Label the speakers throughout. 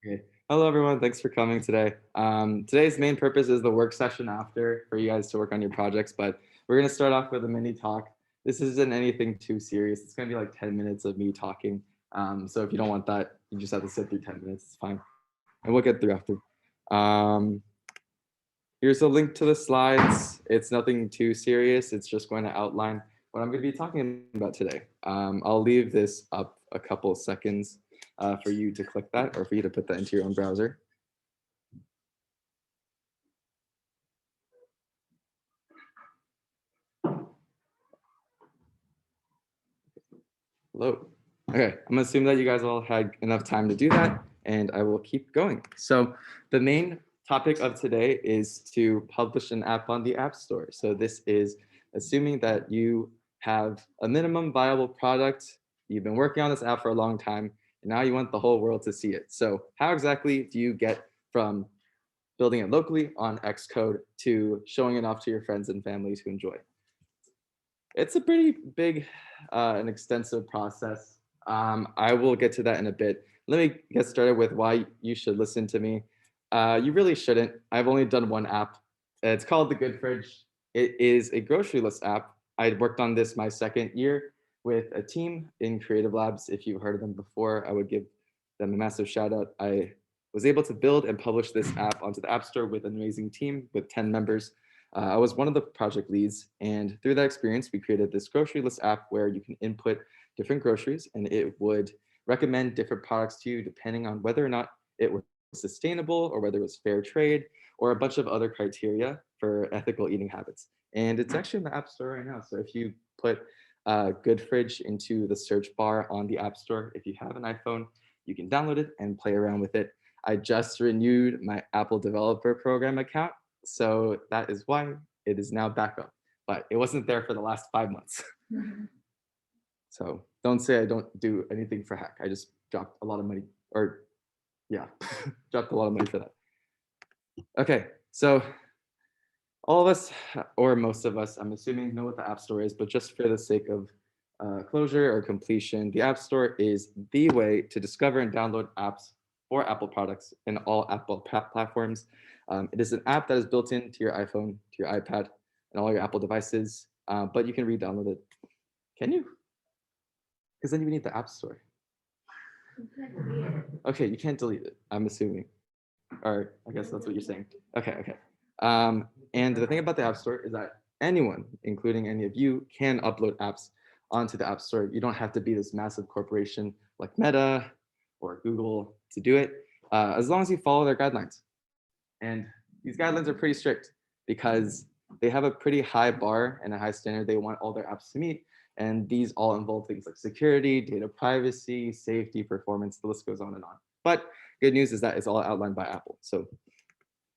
Speaker 1: Okay. Hello, everyone. Thanks for coming today. Today's main purpose is the work session after for you guys to work on your projects, but we're going to start off with a mini talk. This isn't anything too serious. It's going to be like 10 minutes of me talking. So if you don't want that, you just have to sit through 10 minutes. It's fine. And we'll get through after. Um, Here's a link to the slides. It's nothing too serious. It's just going to outline what I'm going to be talking about today. I'll leave this up a couple seconds for you to click that or for you to put that into your own browser. Hello. Okay, I'm gonna assume that you guys all had enough time to do that, and I will keep going. So the main topic of today is to publish an app on the App Store. So this is assuming that you have a minimum viable product, you've been working on this app for a long time, and now you want the whole world to see it. So how exactly do you get from building it locally on Xcode to showing it off to your friends and family to enjoy? It's a pretty big and extensive process. I will get to that in a bit. Let me get started with why you should listen to me. You really shouldn't. I've only done one app. It's called The Good Fridge. It is a grocery list app. I worked on this my second year with a team in Creative Labs. If you've heard of them before, I would give them a massive shout out. I was able to build and publish this app onto the App Store with an amazing team with 10 members. I was one of the project leads, and through that experience, we created this grocery list app where you can input different groceries and it would recommend different products to you depending on whether or not it was sustainable or whether it was fair trade or a bunch of other criteria for ethical eating habits. And it's actually in the App Store right now. So if you put Good Fridge into the search bar on the App Store, if you have an iPhone, you can download it and play around with it. I just renewed my Apple Developer Program account, so that is why it is now back up. But it wasn't there for the last 5 months. So don't say I don't do anything for hack. I just dropped a lot of money, or yeah, dropped a lot of money for that. Okay, so all of us, or most of us, I'm assuming, know what the App Store is, but just for the sake of closure or completion, the App Store is the way to discover and download apps for Apple products in all Apple platforms. It is an app that is built into your iPhone, to your iPad, and all your Apple devices, but you can re-download it. Can you? Because then you need the App Store. Okay, you can't delete it, I'm assuming. Or I guess that's what you're saying. Okay, okay. And the thing about the App Store is that anyone, including any of you, can upload apps onto the App Store. You don't have to be this massive corporation like Meta or Google to do it, as long as you follow their guidelines. And these guidelines are pretty strict because they have a pretty high bar and a high standard they want all their apps to meet. And these all involve things like security, data privacy, safety, performance, the list goes on and on. But good news is that it's all outlined by Apple. So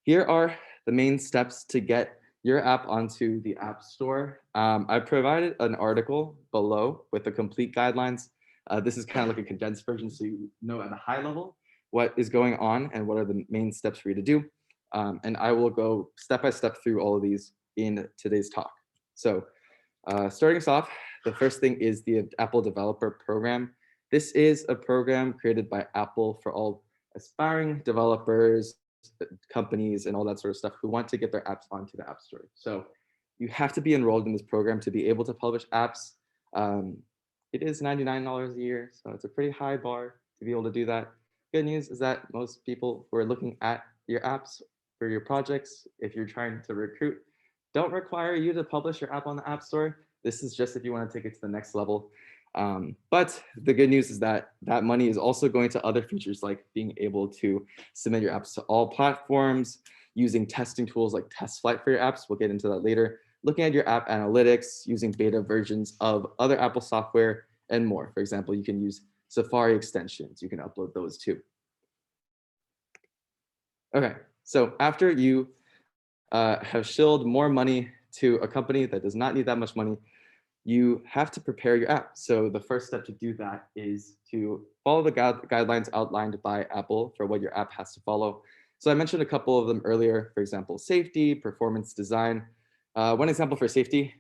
Speaker 1: here are the main steps to get your app onto the App Store. I provided an article below with the complete guidelines. This is kind of like a condensed version so you know at a high level what is going on and what are the main steps for you to do. And I will go step by step through all of these in today's talk. So starting us off, the first thing is the Apple Developer Program. This is a program created by Apple for all aspiring developers, companies, and all that sort of stuff who want to get their apps onto the App Store. So you have to be enrolled in this program to be able to publish apps. It is $99 a year, so it's a pretty high bar to be able to do that. Good news is that most people who are looking at your apps for your projects, if you're trying to recruit, don't require you to publish your app on the App Store. This is just if you want to take it to the next level. But the good news is that that money is also going to other features like being able to submit your apps to all platforms, using testing tools like TestFlight for your apps. We'll get into that later. Looking at your app analytics, using beta versions of other Apple software, and more. For example, you can use Safari extensions. You can upload those too. Okay, so after you have shilled more money to a company that does not need that much money, you have to prepare your app. So the first step to do that is to follow the guidelines outlined by Apple for what your app has to follow. So I mentioned a couple of them earlier, for example, safety, performance, design. One example for safety,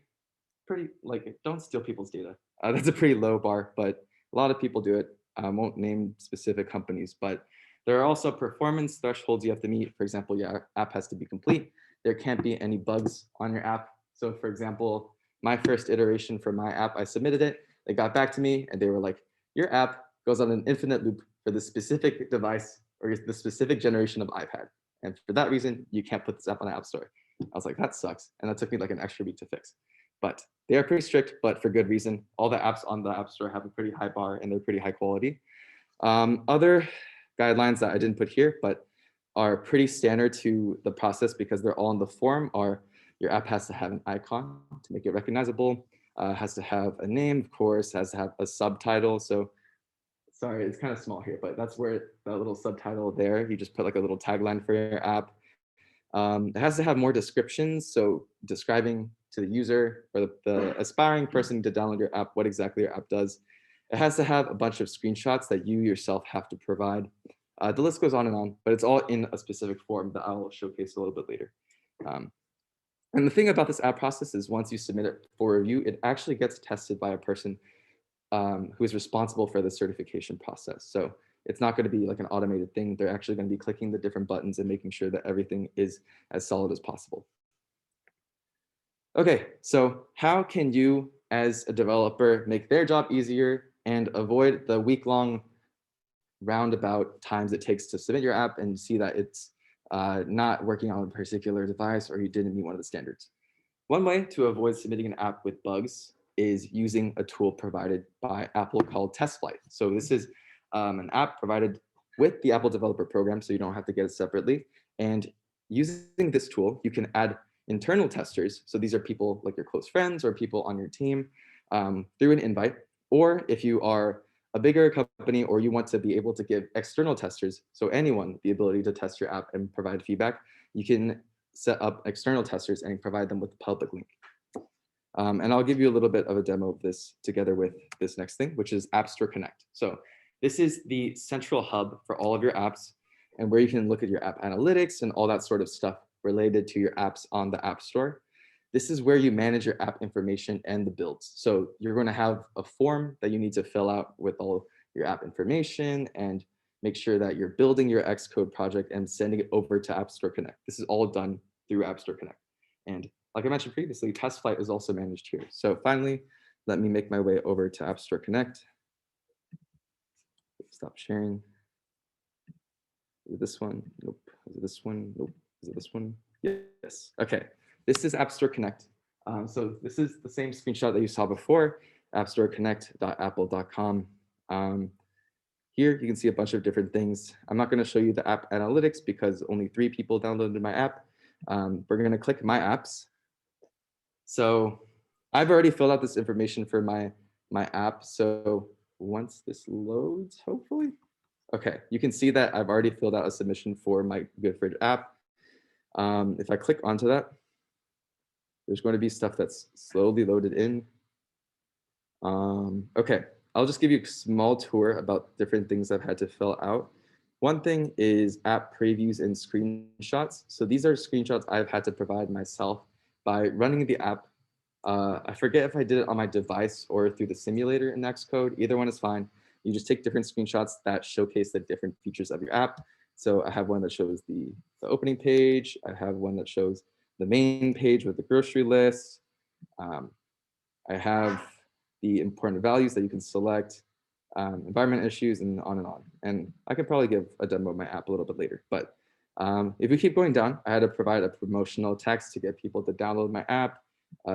Speaker 1: pretty like don't steal people's data. That's a pretty low bar, but a lot of people do it. I won't name specific companies, but There are also performance thresholds you have to meet. For example, your app has to be complete. There can't be any bugs on your app. So for example, my first iteration for my app, I submitted it. They got back to me and they were like, your app goes on an infinite loop for the specific device or the specific generation of iPad. And for that reason, you can't put this app on the App Store. I was like, that sucks. And that took me like an extra week to fix. But they are pretty strict, but for good reason. All the apps on the App Store have a pretty high bar and they're pretty high quality. Other guidelines that I didn't put here, but are pretty standard to the process because they're all in the form are your app has to have an icon to make it recognizable, has to have a name, of course, has to have a subtitle. So sorry, it's kind of small here, but that's where that little subtitle there, you just put like a little tagline for your app. It has to have more descriptions. So describing to the user or the aspiring person to download your app, what exactly your app does. It has to have a bunch of screenshots that you yourself have to provide. The list goes on, but it's all in a specific form that I'll showcase a little bit later. And the thing about this app process is once you submit it for review, it actually gets tested by a person who is responsible for the certification process. So it's not going to be like an automated thing. They're actually going to be clicking the different buttons and making sure that everything is as solid as possible. Okay, so how can you as a developer make their job easier and avoid the week-long roundabout times it takes to submit your app and see that it's not working on a particular device or you didn't meet one of the standards? One way to avoid submitting an app with bugs is using a tool provided by Apple called TestFlight. So this is an app provided with the Apple Developer Program, so you don't have to get it separately. And using this tool, you can add internal testers. So these are people like your close friends or people on your team through an invite. Or if you are a bigger company or you want to be able to give external testers, so anyone the ability to test your app and provide feedback, you can set up external testers and provide them with a public link. And I'll give you a little bit of a demo of this together with this next thing, which is App Store Connect. So this is the central hub for all of your apps and where you can look at your app analytics and all that sort of stuff related to your apps on the App Store. This is where you manage your app information and the builds. So you're going to have a form that you need to fill out with all your app information and make sure that you're building your Xcode project and sending it over to App Store Connect. This is all done through App Store Connect. And like I mentioned previously, TestFlight is also managed here. So finally, let me make my way over to App Store Connect. Stop sharing. Is it this one? Nope. Is it this one? Nope. Is it this one? Yes. Okay. This is App Store Connect. So this is the same screenshot that you saw before, appstoreconnect.apple.com. Here you can see a bunch of different things. I'm not going to show you the app analytics because only 3 people downloaded my app. We're going to click My Apps. So I've already filled out this information for my app. So once this loads, hopefully. Okay, you can see that I've already filled out a submission for my Good Fridge app. If I click onto that, there's going to be stuff that's slowly loaded in. Okay, I'll just give you a small tour about different things I've had to fill out. One thing is app previews and screenshots. So these are screenshots I've had to provide myself by running the app. I forget if I did it on my device or through the simulator in Xcode. Either one is fine. You just take different screenshots that showcase the different features of your app. So I have one that shows the opening page. I have one that shows the main page with the grocery list. I have the important values that you can select, environment issues, and on and on. And I could probably give a demo of my app a little bit later. But if we keep going down, I had to provide a promotional text to get people to download my app.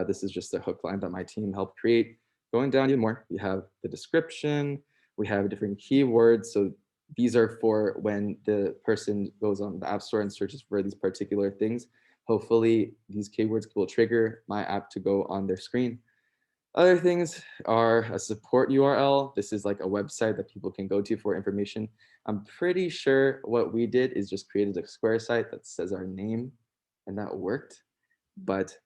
Speaker 1: This is just a hook line that my team helped create. Going down even more, we have the description. We have different keywords. So these are for when the person goes on the App Store and searches for these particular things. Hopefully, these keywords will trigger my app to go on their screen. Other things are a support URL. This is like a website that people can go to for information. I'm pretty sure what we did is just created a Square site that says our name, and that worked. But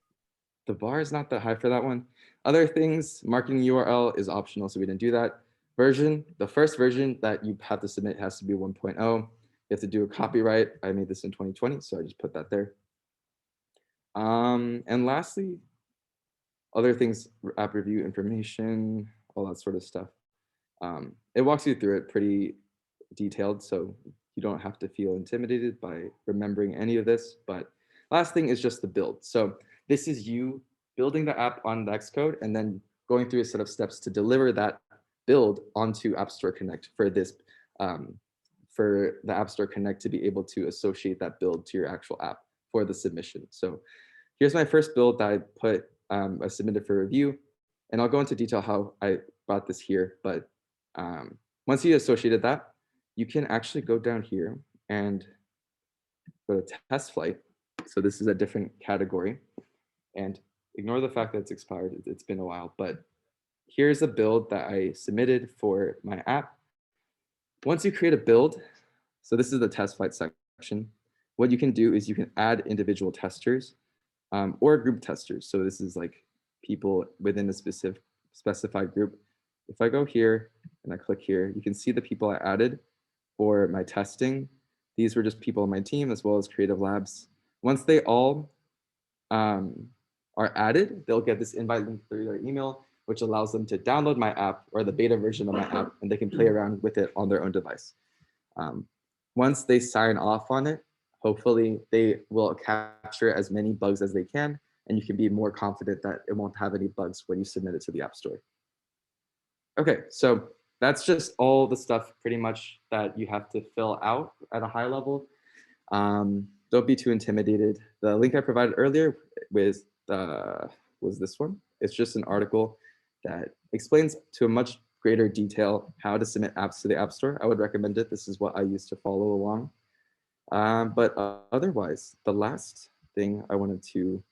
Speaker 1: the bar is not that high for that one. Other things, marketing URL is optional, so we didn't do that. Version, the first version that you have to submit has to be 1.0. You have to do a copyright. I made this in 2020, so I just put that there. And lastly, other things, app review information, all that sort of stuff. It walks you through it pretty detailed, so you don't have to feel intimidated by remembering any of this. But last thing is just the build. So this is you building the app on Xcode and then going through a set of steps to deliver that build onto App Store Connect um, for the App Store Connect to be able to associate that build to your actual app for the submission. So here's my first build that I submitted for review, and I'll go into detail how I brought this here. But once you associated that, you can actually go down here and go to test flight. So this is a different category, and ignore the fact that it's expired. It's been a while, but here's a build that I submitted for my app. Once you create a build, so this is the test flight section, what you can do is you can add individual testers or group testers. So this is like people within a specified group. If I go here and I click here, you can see the people I added for my testing. These were just people on my team as well as Creative Labs. Once they all are added, they'll get this invite link through their email, which allows them to download my app or the beta version of my app, and they can play around with it on their own device. Once they sign off on it, hopefully they will capture as many bugs as they can, and you can be more confident that it won't have any bugs when you submit it to the App Store. Okay, so that's just all the stuff pretty much that you have to fill out at a high level. Don't be too intimidated. The link I provided earlier was this one. It's just an article that explains to a much greater detail how to submit apps to the App Store. I would recommend it. This is what I used to follow along. But otherwise, the last thing I wanted to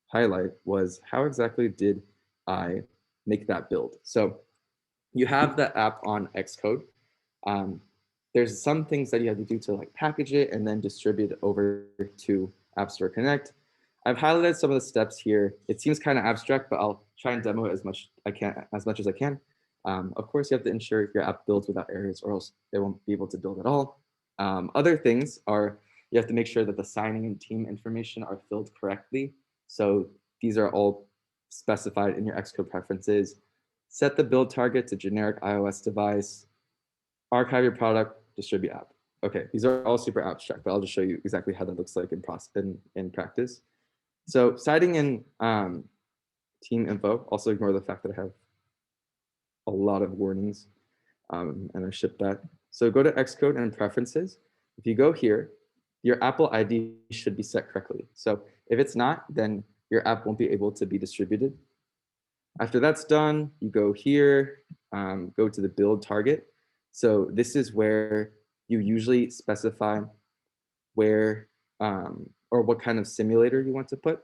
Speaker 1: highlight was how exactly did I make that build? So you have the app on Xcode. There's some things that you have to do to like package it and then distribute it over to App Store Connect. I've highlighted some of the steps here. It seems kind of abstract, but I'll try and demo it as much as I can. Of course, you have to ensure your app builds without errors, or else it won't be able to build at all. Other things are you have to make sure that the signing and team information are filled correctly. So these are all specified in your Xcode preferences. Set the build target to generic iOS device. Archive your product, distribute app. Okay, these are all super abstract, but I'll just show you exactly how that looks like in practice. So citing in team info, also ignore the fact that I have a lot of warnings and I shipped that. So go to Xcode and preferences. If you go here, your Apple ID should be set correctly. So if it's not, then your app won't be able to be distributed. After that's done, you go here, go to the build target. So this is where you usually specify where or what kind of simulator you want to put.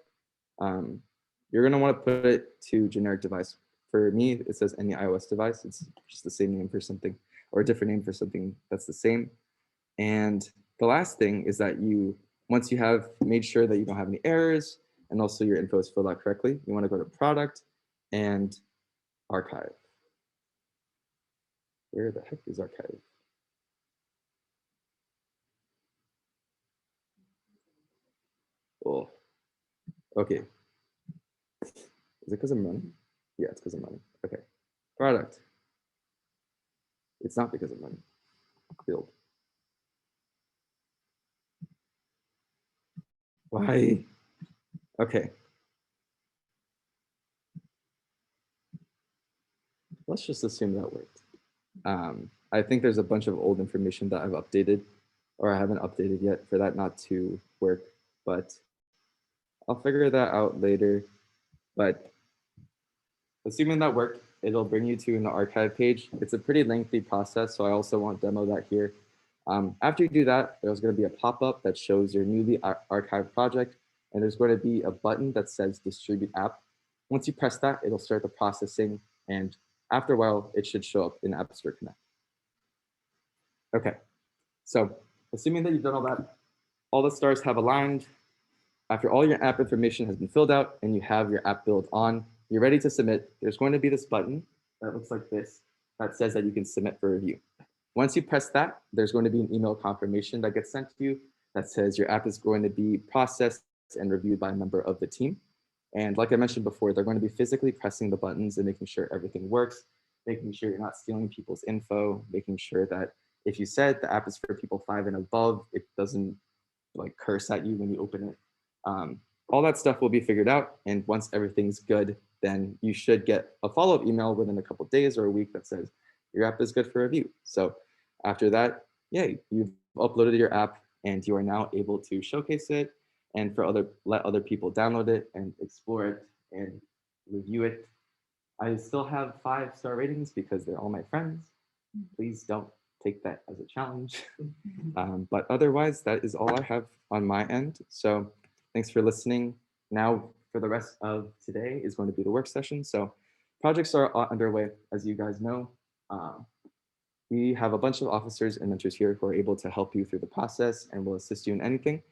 Speaker 1: You're gonna want to put it to generic device. For me, it says any iOS device. It's just the same name for something or a different name for something that's the same. And the last thing is that once you have made sure that you don't have any errors and also your info is filled out correctly, you want to go to product and archive. Where the heck is archive? Oh, okay. Is it because I'm running? Yeah, it's because I'm running. Okay. Product. It's not because I'm running. Build. Why? Okay. Let's just assume that worked. I think there's a bunch of old information that I've updated or I haven't updated yet for that not to work, but I'll figure that out later. But assuming that worked, it'll bring you to an archive page. It's a pretty lengthy process, so I also won't demo that here. After you do that, there's going to be a pop-up that shows your newly archived project, and there's going to be a button that says distribute app. Once you press that, it'll start the processing, and after a while, it should show up in App Store Connect. Okay, so assuming that you've done all the stars have aligned, after all your app information has been filled out and you have your app build on, you're ready to submit, there's going to be this button that looks like this that says that you can submit for review. Once you press that, there's going to be an email confirmation that gets sent to you that says your app is going to be processed and reviewed by a member of the team. And like I mentioned before, they're going to be physically pressing the buttons and making sure everything works, making sure you're not stealing people's info, making sure that if you said the app is for people 5 and above, it doesn't like curse at you when you open it. All that stuff will be figured out. And once everything's good, then you should get a follow-up email within a couple of days or a week that says your app is good for review. So after that, yay, you've uploaded your app and you are now able to showcase it and let other people download it and explore it and review it. I still have 5-star ratings because they're all my friends. Please don't take that as a challenge. But otherwise, that is all I have on my end. So thanks for listening. Now for the rest of today is going to be the work session. So projects are underway, as you guys know. We have a bunch of officers and mentors here who are able to help you through the process and will assist you in anything.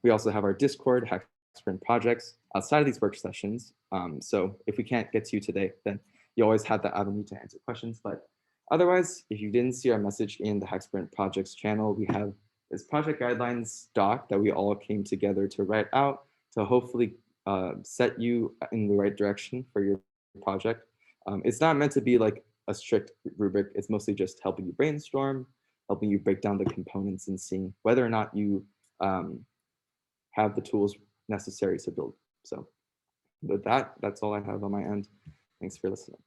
Speaker 1: We also have our Discord, Hack Sprint projects, outside of these work sessions. So if we can't get to you today, then you always have that avenue to answer questions. But otherwise, if you didn't see our message in the Hack Sprint projects channel, we have this project guidelines doc that we all came together to write out to hopefully set you in the right direction for your project. It's not meant to be like a strict rubric. It's mostly just helping you brainstorm, helping you break down the components and seeing whether or not you have the tools necessary to build. So with that, that's all I have on my end. Thanks for listening.